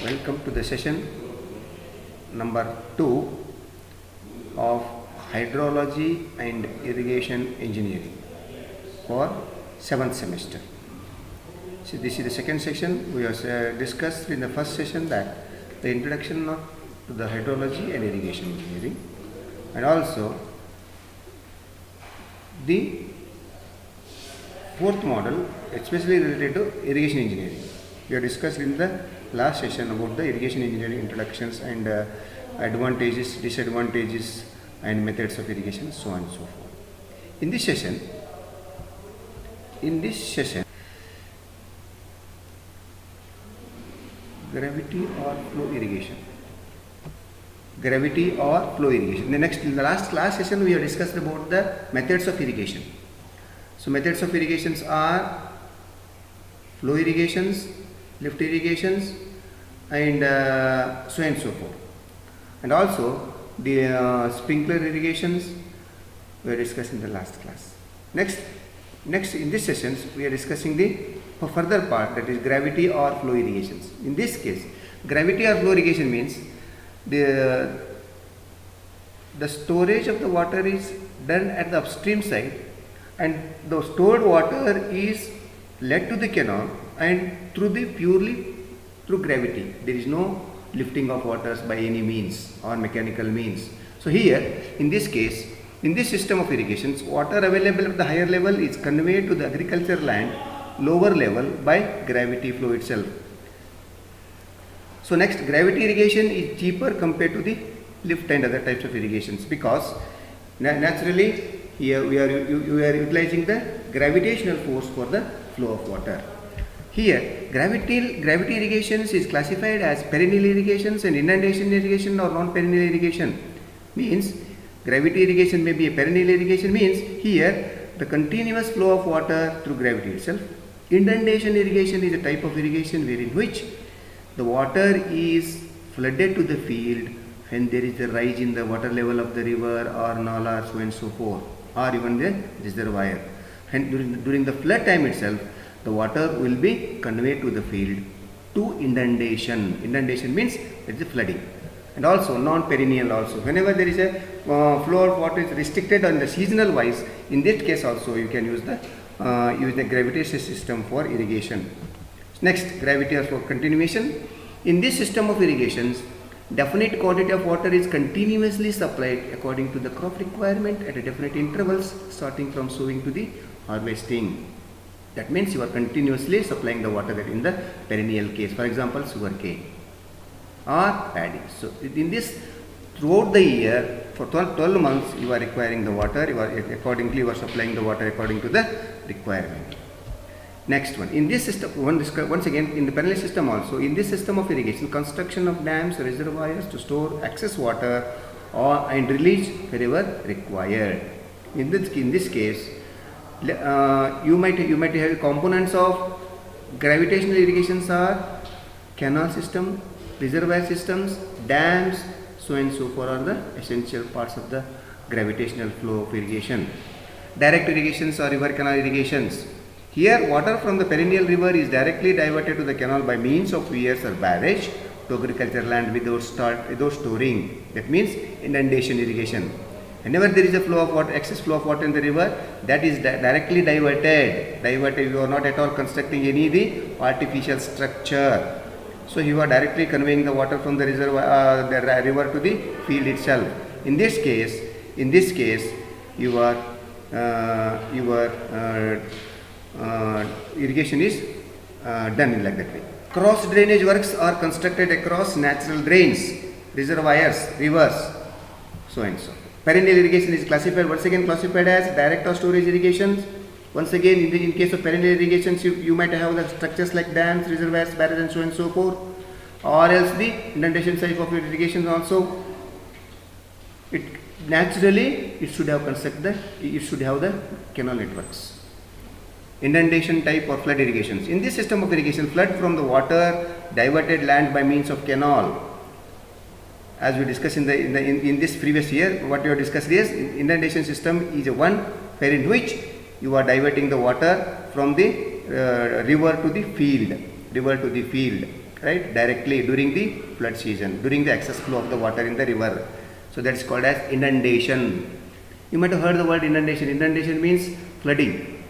Welcome to the session number 2 of Hydrology and Irrigation Engineering for 7th semester. So this is the second session. We have discussed in the first session that the introduction to the hydrology and irrigation engineering, and also the fourth model especially related to irrigation engineering. We have discussed in the last session about the irrigation engineering introductions and advantages, disadvantages and methods of irrigation, so on and so forth. In this session, gravity or flow irrigation. Gravity or flow irrigation. In the last session we have discussed about the methods of irrigation. So methods of irrigations are flow irrigations, lift irrigations, and so on and so forth. And also the sprinkler irrigations we are discussing in the last class. Next in this sessions we are discussing the further part, that is gravity or flow irrigations. In this case, gravity or flow irrigation means the storage of the water is done at the upstream side, and the stored water is led to the canal and purely through gravity. There is no lifting of waters by any means or mechanical means. So here in this case, in this system of irrigations, water available at the higher level is conveyed to the agriculture land lower level by gravity flow itself. So next, gravity irrigation is cheaper compared to the lift and other types of irrigations, because naturally here we are utilizing the gravitational force for the flow of water. Here gravity irrigations is classified as perennial irrigations and inundation irrigation or non-perennial irrigation. Means gravity irrigation may be a perennial irrigation, means here the continuous flow of water through gravity itself. Inundation irrigation is a type of irrigation wherein which the water is flooded to the field when there is a rise in the water level of the river or nala, so and so forth, or even the reservoir. And during the flood time itself, the water will be conveyed to the field to inundation. Inundation means it is flooding. And also non-perennial also. Whenever there is a flow of water is restricted on the seasonal wise, in that case also you can use the gravitational system for irrigation. Next, gravity or flow continuation. In this system of irrigations, definite quantity of water is continuously supplied according to the crop requirement at a definite intervals, starting from sowing to the harvesting. That means you are continuously supplying the water in the perennial case, for example sugarcane or paddy. So in this, throughout the year for 12 months you are requiring the water, you are supplying the water according to the requirement. Next one, in this system, once again in the perennial system also, in this system of irrigation, construction of dams, reservoirs to store excess water and release wherever required. In this case, you might have components of gravitational irrigations are canal system, reservoir systems, dams, so and so forth are the essential parts of the gravitational flow of irrigation. Direct irrigations or river canal irrigations. Here water from the perennial river is directly diverted to the canal by means of weirs or barrage to agricultural land without storing. That means inundation irrigation. Whenever there is a flow of water, excess flow of water in the river, that is directly diverted. You are not at all constructing any the artificial structure. So you are directly conveying the water from the reservoir, the river to the field itself. In this case, your irrigation is done like that way. Cross drainage works are constructed across natural drains, reservoirs, rivers, so and so. Perennial irrigation is once again classified as direct or storage irrigations. Once again, in case of perennial irrigations, you might have the structures like dams, reservoirs, barrages, and so and so forth. Or else the inundation type of irrigation also. It should have the canal networks. Inundation type or flood irrigations. In this system of irrigation, flood from the water diverted land by means of canal. As we discussed in this previous year, what we have discussed is inundation system is one wherein which you are diverting the water from the river to the field. right, directly during the flood season, during the excess flow of the water in the river. So that is called as inundation. You might have heard the word inundation. Inundation means flooding.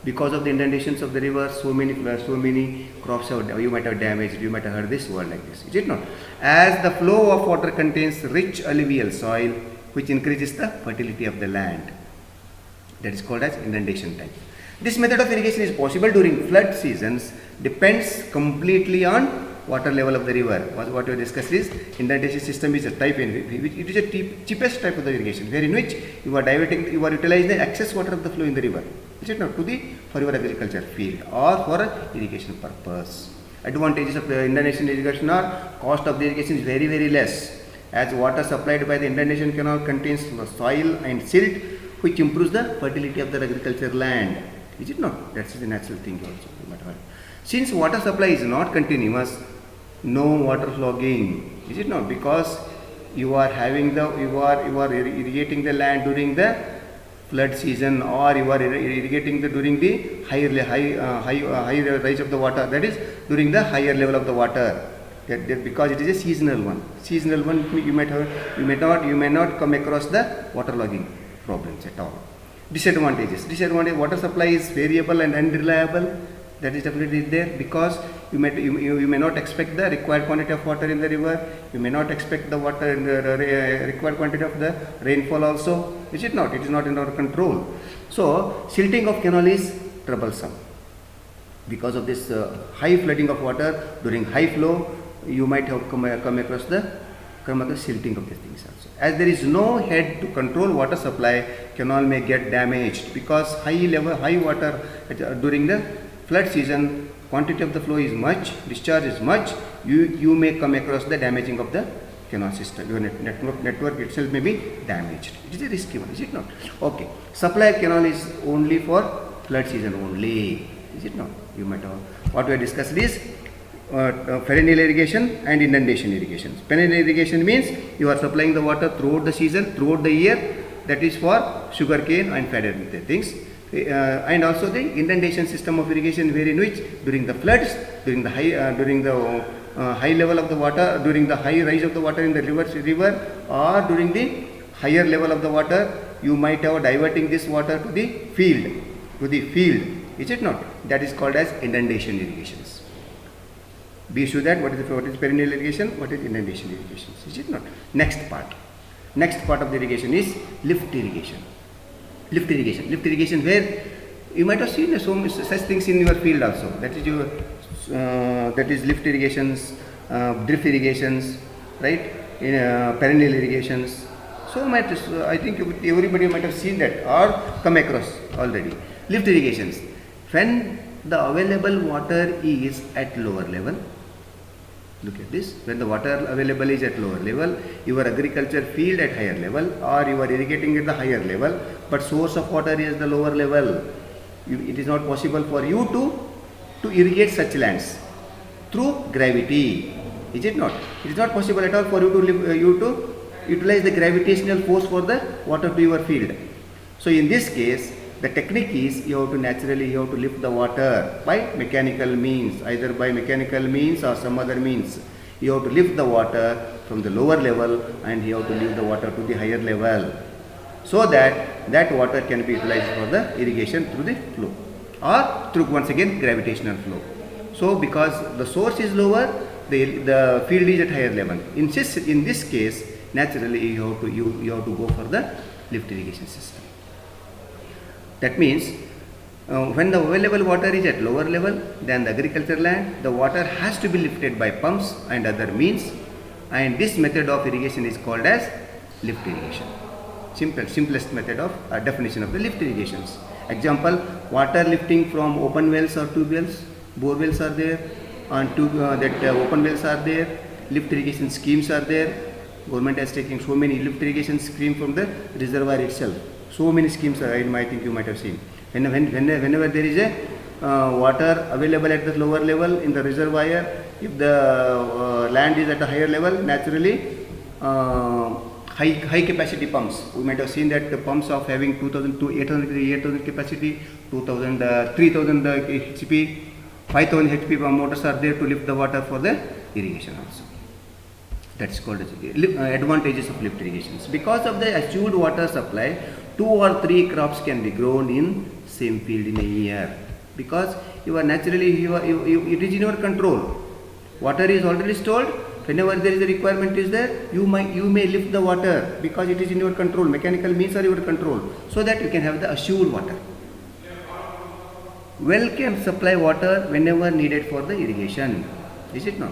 Because of the inundations of the river, so many crops have, you might have damaged. You might have heard this word like this. Is it not? As the flow of water contains rich alluvial soil, which increases the fertility of the land. That is called as inundation type. This method of irrigation is possible during flood seasons. Depends completely on water level of the river. What we discussed is inundation system is a type in which it is a cheapest type of the irrigation, where in which you are utilizing the excess water of the flow in the river. Is it not? For your agriculture field or for irrigation purpose. Advantages of the inundation irrigation are cost of the irrigation is very less, as water supplied by the inundation canal contains soil and silt, which improves the fertility of the agriculture land. Is it not? That's the natural thing also. Since water supply is not continuous, no water logging. Is it not? Because you are irrigating the land during the flood season, or you are irrigating during the high rise of the water. That is during the higher level of the water. Because it is a seasonal one. Seasonal one, you may not come across the water logging problems at all. Disadvantages. Water supply is variable and unreliable. That is definitely there, because you may not expect the required quantity of water in the river. You may not expect the water in the required quantity of the rainfall also. Is it not? It is not in our control. So silting of canal is troublesome. Because of this high flooding of water during high flow, you might have come across silting of these things also. As there is no head to control water supply, canal may get damaged, because high water during the flood season, quantity of the flow is much, discharge is much, you may come across the damaging of the canal system. Your network itself may be damaged. It is a risky one, is it not? Okay. Supply canal is only for flood season only. Is it not? You might have. What we have discussed is perennial irrigation and inundation irrigation. Perennial irrigation means you are supplying the water throughout the season, throughout the year. That is for sugarcane and faded things. And also the inundation system of irrigation, wherein which during the floods, during the high level of the water, during the high rise of the water in the river, or during the higher level of the water, you might have diverting this water to the field. Is it not? That is called as inundation irrigations. Be sure that what is perennial irrigation, what is inundation irrigation. Is it not? Next part of the irrigation is lift irrigation. Lift irrigation, where you might have seen such things in your field also. That is lift irrigations, drip irrigations, right? Perennial irrigations. So I think everybody might have seen that or come across already. Lift irrigations, when the available water is at lower level. Look at this. When the water available is at lower level, your agriculture field at higher level, or you are irrigating at the higher level, but source of water is the lower level. It is not possible for you to irrigate such lands through gravity. Is it not? It is not possible at all for you to utilize the gravitational force for the water to your field. So in this case, the technique is you have to lift the water by mechanical means, either by mechanical means or some other means. You have to lift the water from the lower level and you have to lift the water to the higher level, so that water can be utilized for the irrigation through the flow or through once again gravitational flow. So because the source is lower, the field is at higher level. In this case, naturally you have to go for the lift irrigation system. That means when the available water is at lower level than the agriculture land, the water has to be lifted by pumps and other means, and this method of irrigation is called as lift irrigation. Simplest method of definition of the lift irrigations. Example, water lifting from open wells or tube wells. Bore wells are there, and open wells are there. Lift irrigation schemes are there. Government has taken so many lift irrigation schemes from the reservoir itself. So many schemes are, I think you might have seen. Whenever there is a water available at the lower level in the reservoir, if the land is at a higher level, naturally high capacity pumps. We might have seen that the pumps of having 2,000 to 800 capacity, 3,000 HP, 5,000 HP motors are there to lift the water for the irrigation also. That's called advantages of lift irrigations. Because of the assured water supply, 2 or 3 crops can be grown in same field in a year. Because you are naturally, it is in your control. Water is already stored. Whenever there is a requirement is there, you may lift the water because it is in your control. Mechanical means are your control, so that you can have the assured water. Well can supply water whenever needed for the irrigation. Is it not?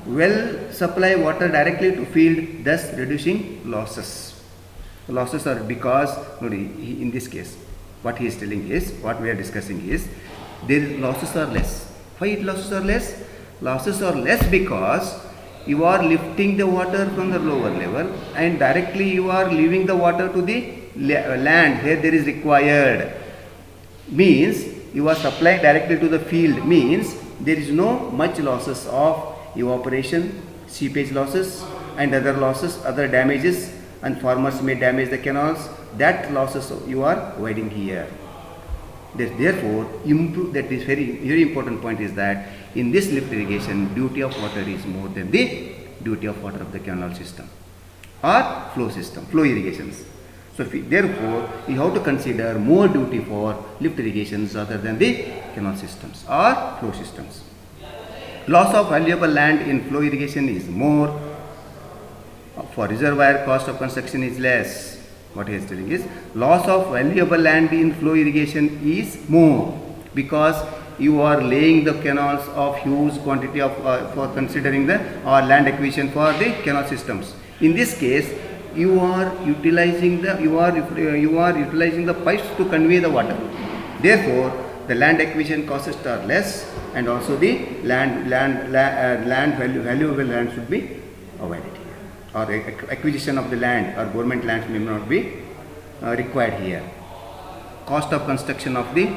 Well supply water directly to field, thus reducing losses. Losses are because, in this case, what he is telling is, what we are discussing is, their losses are less. Why losses are less? Losses are less because you are lifting the water from the lower level and directly you are leaving the water to the land where there is required. Means you are supplying directly to the field, means there is no much losses of evaporation, seepage losses and other losses, other damages, and farmers may damage the canals. That losses you are avoiding here. Therefore, that is very important point is that in this lift irrigation, duty of water is more than the duty of water of the canal system or flow irrigations. So therefore, you have to consider more duty for lift irrigations rather than the canal systems or flow systems. Loss of valuable land in flow irrigation is more. For reservoir, cost of construction is less. What he is telling is, loss of valuable land in flow irrigation is more because you are laying the canals of huge quantity of for considering the land acquisition for the canal systems. In this case, you are utilizing the pipes to convey the water. Therefore, the land acquisition costs are less, and also the valuable land should be avoided here, or acquisition of the land or government lands may not be required here. Cost of construction of the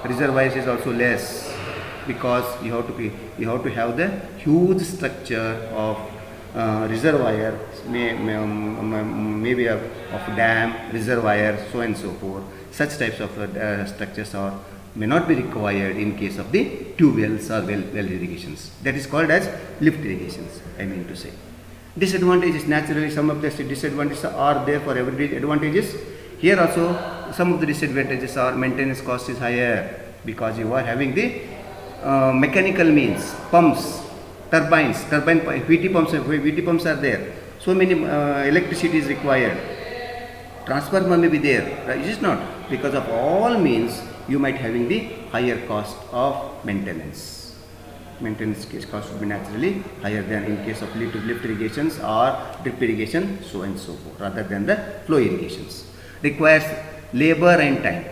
reservoirs is also less because you have to have the huge structure of reservoir, maybe of dam, reservoir, so and so forth. Such types of structures may not be required in case of the tube wells or well irrigations. That is called as lift irrigations, I mean to say. Disadvantages, naturally some of the disadvantages are there for every advantages. Here also some of the disadvantages are maintenance cost is higher because you are having the mechanical means, pumps, turbines, VT pumps are there. So many electricity is required. Transformer may be there, right? It is not. Because of all means, you might having the higher cost of maintenance. Maintenance case cost would be naturally higher than in case of lift irrigations or drip irrigation, so and so forth, rather than the flow irrigations. Requires labor and time.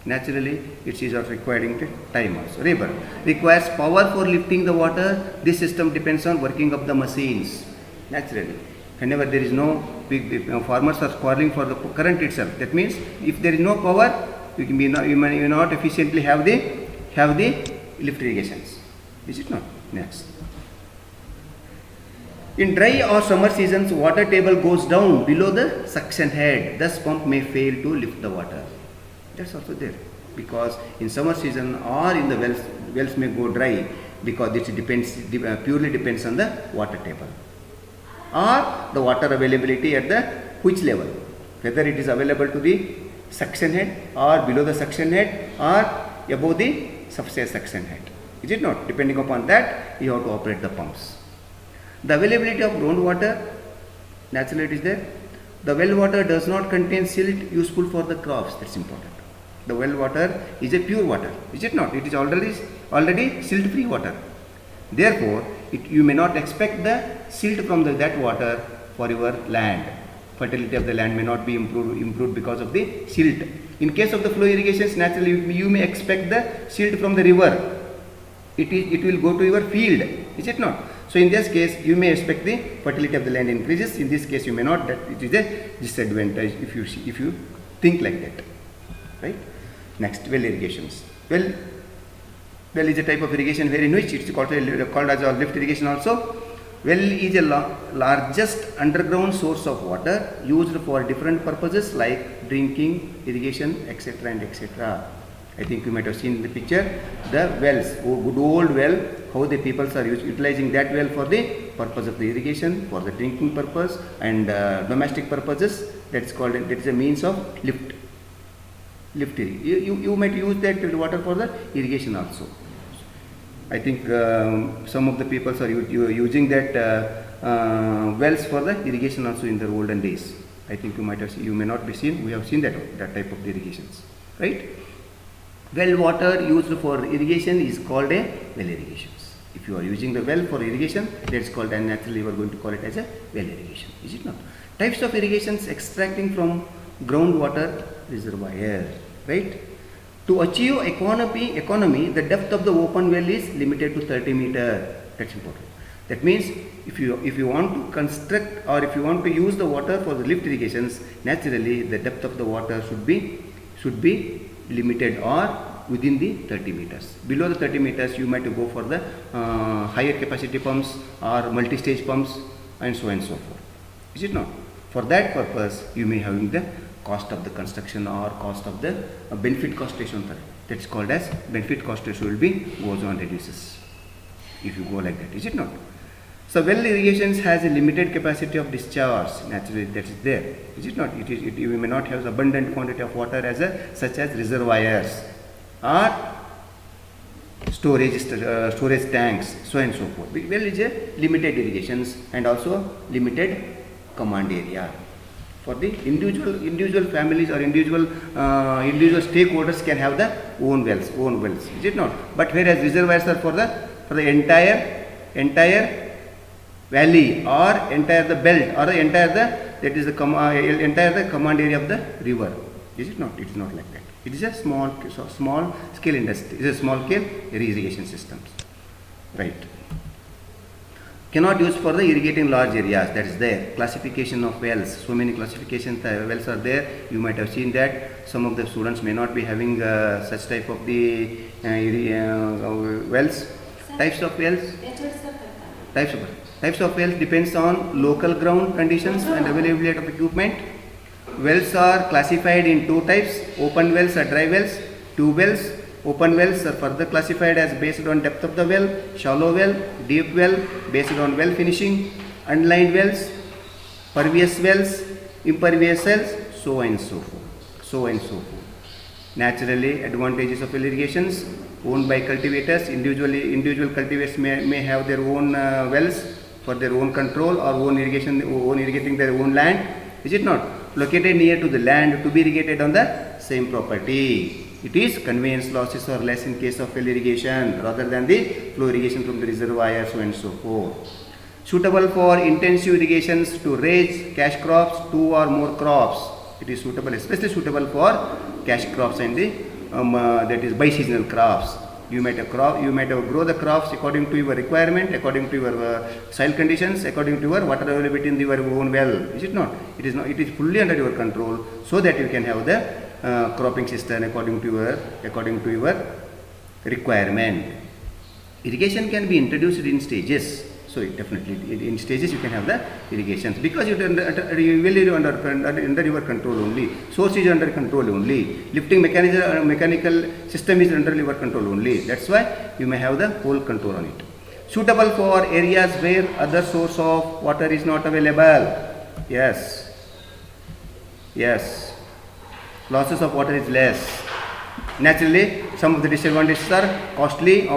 Naturally, it is also requiring time also. Labor requires power for lifting the water. This system depends on working of the machines. Naturally, whenever there is no farmers are quarreling for the current itself. That means if there is no power, you may not efficiently have the lift irrigations. Is it not? Next. In dry or summer seasons, water table goes down below the suction head. Thus, pump may fail to lift the water. That's also there, because in summer season or in the wells may go dry because it purely depends on the water table or the water availability at the which level, whether it is available to the suction head or below the suction head or above the subsurface suction head. Is it not? Depending upon that, you have to operate the pumps. The availability of groundwater, naturally it is there. The well water does not contain silt useful for the crops. That's important. The well water is a pure water. Is it not? It is already silt free water. Therefore, you may not expect the silt from that water for your land. Fertility of the land may not be improved because of the silt. In case of the flow irrigations, naturally you may expect the silt from the river. It will go to your field. Is it not? So in this case, you may expect the fertility of the land increases. In this case, you may not. That it is a disadvantage if you think like that, right? Next, well irrigations. Well is a type of irrigation wherein which it's called as a lift irrigation also. Well is a largest underground source of water used for different purposes like drinking, irrigation, etc. and etc. I think you might have seen in the picture the wells, good old well, how the people are utilizing that well for the purpose of the irrigation, for the drinking purpose and domestic purposes. That's called, that is a means of lift. You might use that water for the irrigation also. I think some of the people are using that wells for the irrigation also in the olden days. I think you might have seen, you may not be seen, we have seen that type of irrigations, right? Well water used for irrigation is called a well irrigations. If you are using the well for irrigation, that's called, and naturally you are going to call it as a well irrigation, is it not? Types of irrigations extracting from groundwater reservoir, right? To achieve economy, the depth of the open well is limited to 30 meter. That's important. That means if you want to construct or if you want to use the water for the lift irrigations, naturally the depth of the water should be limited or within the 30 meters. Below the 30 meters, you might go for the higher capacity pumps or multi-stage pumps and so on and so forth. Is it not? For that purpose, you may having the cost of the construction or cost of the benefit cost ratio. That's called as benefit cost ratio will be goes on reduces if you go like that. Is it not? So well irrigations has a limited capacity of discharge. Naturally, that is there. Is it not? You may not have abundant quantity of water as such as reservoirs or storage tanks, so and so forth. Well is a limited irrigations and also limited command area. For the individual families or individual stakeholders can have the own wells. Is it not? But whereas reservoirs are for the entire valley or entire the belt or the entire the command area of the river. Is it not? It is not like that. It is a small scale industry. It is a small scale irrigation systems, right? Cannot use for the irrigating large areas. That is there. Classification of wells. So many classification wells are there. You might have seen that. Some of the students may not be having such type of the wells. Types of wells. Types of wells depends on local ground conditions and availability of equipment. Wells are classified in two types: open wells or dry wells. Tube wells. Open wells are further classified as based on depth of the well, shallow well, deep well, based on well finishing, unlined wells, pervious wells, impervious wells, so on and so forth. Naturally, advantages of well irrigations owned by cultivators. Individual cultivators may have their own wells for their own control or own irrigating their own land. Is it not? Located near to the land to be irrigated on the same property. It is conveyance losses are less in case of well irrigation rather than the flow irrigation from the reservoir, so and so forth. Suitable for intensive irrigations to raise cash crops, 2 or more crops. It is suitable, especially suitable for cash crops and the that is biseasonal crops. You might grow the crops according to your requirement, according to your soil conditions, according to your water availability in your own well. Is it not? It is not. It is fully under your control, so that you can have the cropping system according to your requirement. Irrigation can be introduced in stages. So definitely in stages you can have the irrigations because you will under your control only. Source is under control only. Lifting mechanical system is under your control only. That's why you may have the whole control on it. Suitable for areas where other source of water is not available. Yes. Losses of water is less. Naturally, some of the disadvantages are costly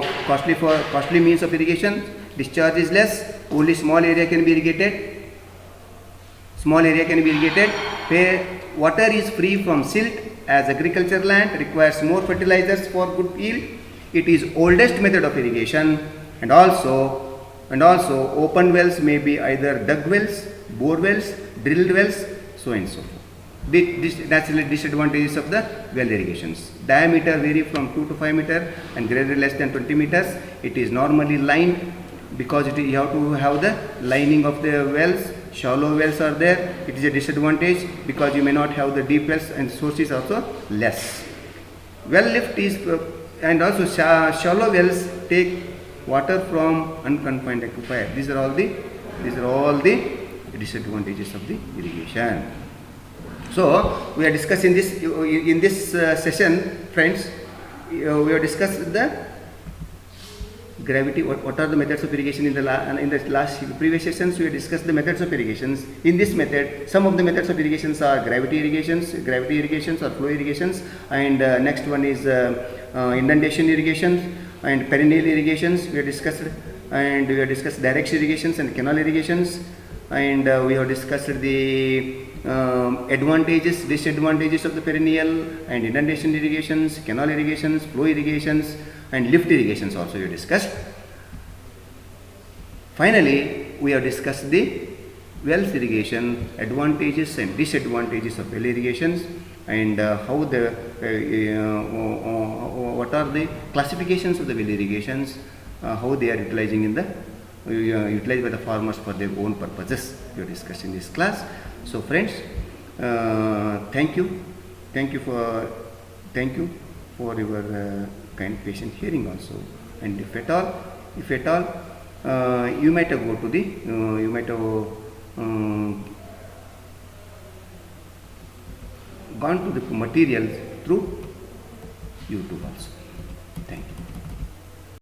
means of irrigation. Discharge is less. Only small area can be irrigated. Where water is free from silt, as agriculture land requires more fertilizers for good yield. It is oldest method of irrigation, and also open wells may be either dug wells, bore wells, drilled wells, so and so forth. Naturally, disadvantages of the well irrigations. Diameter vary from 2 to 5 meter and greater less than 20 meters. It is normally lined because you have to have the lining of the wells. Shallow wells are there. It is a disadvantage because you may not have the deep wells and sources also less. Well lift is and also shallow wells take water from unconfined aquifer. These are all the disadvantages of the irrigation. So we are discussing this in this session, friends. we have discussed the gravity. What are the methods of irrigation in the last previous sessions? We have discussed the methods of irrigations. In this method, some of the methods of irrigations are gravity irrigations or flow irrigations, and next one is inundation irrigations and perennial irrigations. We have discussed, and we have discussed direct irrigations and canal irrigations, and we have discussed the advantages, disadvantages of the perennial and inundation irrigations, canal irrigations, flow irrigations, and lift irrigations also we have discussed. Finally, we have discussed the wells irrigation, advantages and disadvantages of well irrigations, and how the what are the classifications of the well irrigations, how they are utilizing in the utilized by the farmers for their own purposes. We have discussed in this class. So friends, thank you for your kind patient hearing also. And if at all you might have gone to the materials through YouTube also. Thank you.